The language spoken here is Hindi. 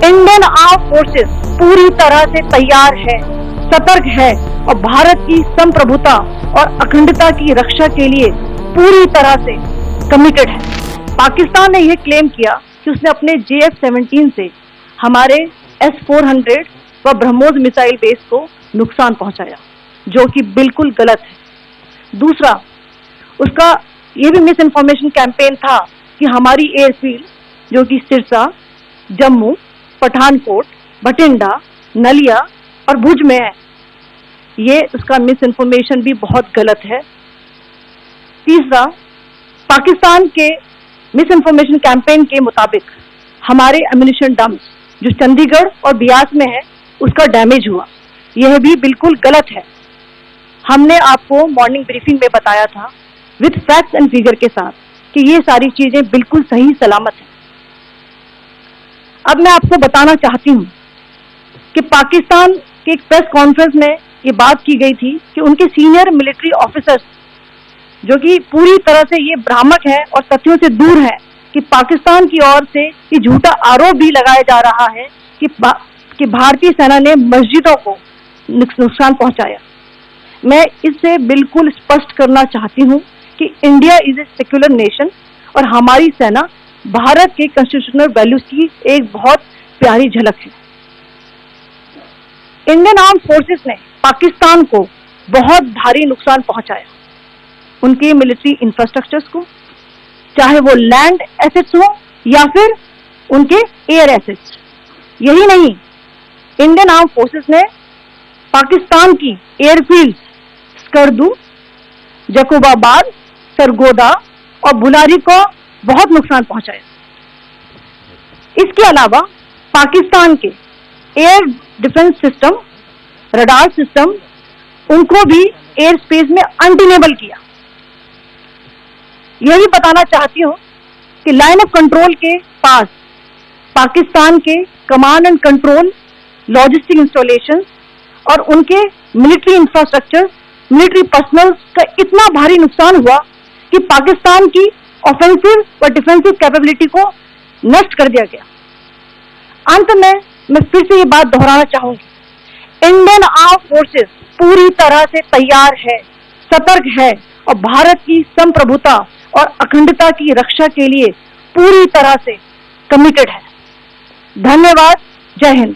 इंडियन आर्म फोर्सेस पूरी तरह से तैयार है, सतर्क है और भारत की संप्रभुता और अखंडता की रक्षा के लिए पूरी तरह से कमिटेड है। पाकिस्तान ने यह क्लेम किया कि उसने अपने JF-17 से हमारे S-400 व ब्रह्मोस मिसाइल बेस को नुकसान पहुंचाया, जो कि बिल्कुल गलत है। दूसरा, उसका यह भी मिस इन्फॉर्मेशन कैंपेन था कि हमारी एयरफील्ड जो कि सिरसा, जम्मू, पठानकोट, बठिंडा, नलिया और भुज में है, ये उसका मिस इन्फॉर्मेशन भी बहुत गलत है। तीसरा, पाकिस्तान के मिस इन्फॉर्मेशन कैंपेन के मुताबिक हमारे एम्यूनिशन डम्प्स जो चंडीगढ़ और बियास में है उसका डैमेज हुआ, यह भी बिल्कुल गलत है। हमने आपको मॉर्निंग ब्रीफिंग में बताया था विद फैक्ट्स एंड फिगर के साथ कि ये सारी चीजें बिल्कुल सही सलामत हैं। अब मैं आपको बताना चाहती हूँ कि पाकिस्तान के एक प्रेस कॉन्फ्रेंस में ये बात की गई थी कि उनके सीनियर मिलिट्री ऑफिसर्स जो कि पूरी तरह से ये भ्रामक है और तथ्यों से दूर है कि पाकिस्तान की ओर से ये झूठा आरोप भी लगाया जा रहा है कि भारतीय सेना ने मस्जिदों को नुकसान पहुंचाया। मैं इससे बिल्कुल स्पष्ट करना चाहती हूं कि India is a secular nation और हमारी सेना भारत के कॉन्स्टिट्यूशनल वैल्यूज की एक बहुत प्यारी झलक है। इंडियन आर्म फोर्सेस ने पाकिस्तान को बहुत भारी नुकसान पहुंचाया, उनके मिलिट्री इंफ्रास्ट्रक्चर्स को, चाहे वो लैंड एसेट्स हो या फिर उनके एयर एसेट्स। यही नहीं, इंडियन आर्म फोर्सेस ने पाकिस्तान की एयरफील्ड स्कर्दू, जकोबाबाद, सरगोदा और बुलारी को बहुत नुकसान पहुंचाया। इसके अलावा पाकिस्तान के air defence system, radar system, उनको भी एयर स्पेस में अनडिनेबल किया। यह भी बताना चाहती हूं कि लाइन ऑफ कंट्रोल के पास पाकिस्तान के command and control, logistic installation और उनके मिलिट्री इंफ्रास्ट्रक्चर, मिलिट्री पर्सनल का इतना भारी नुकसान हुआ कि पाकिस्तान की ऑफेंसिव व डिफेंसिव कैपेबिलिटी को नष्ट कर दिया गया। अंत में मैं फिर से ये बात दोहराना चाहूंगी, इंडियन आर्म फोर्सेस पूरी तरह से तैयार है, सतर्क है और भारत की संप्रभुता और अखंडता की रक्षा के लिए पूरी तरह से कमिटेड है। धन्यवाद। जय हिंद।